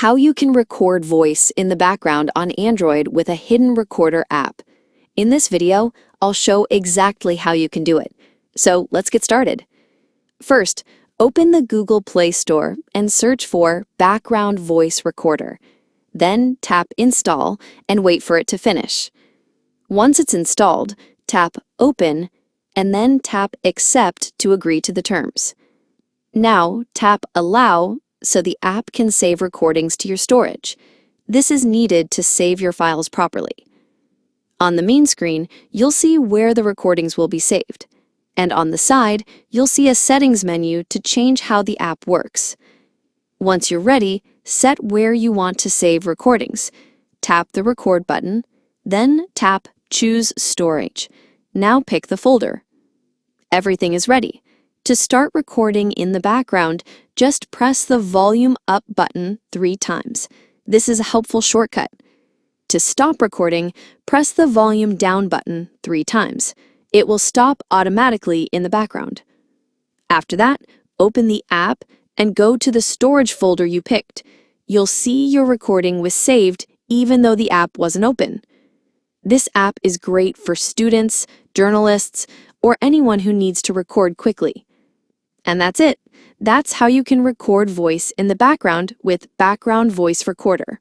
how you can record voice in the background on Android with a hidden recorder app. In this video, I'll show exactly how you can do it. So let's get started. First, open the Google Play Store and search for Background Voice Recorder. Then tap Install and wait for it to finish. Once it's installed, tap Open and then tap Accept to agree to the terms. Now tap Allow so the app can save recordings to your storage. This is needed to save your files properly. On the main screen, you'll see where the recordings will be saved. And on the side, you'll see a settings menu to change how the app works. Once you're ready, set where you want to save recordings. Tap the Record button, then tap Choose Storage. Now pick the folder. Everything is ready. To start recording in the background, just press the Volume Up button 3 times. This is a helpful shortcut. To stop recording, press the Volume Down button 3 times. It will stop automatically in the background. After that, open the app and go to the storage folder you picked. You'll see your recording was saved even though the app wasn't open. This app is great for students, journalists, or anyone who needs to record quickly. And that's it. That's how you can record voice in the background with Background Voice Recorder.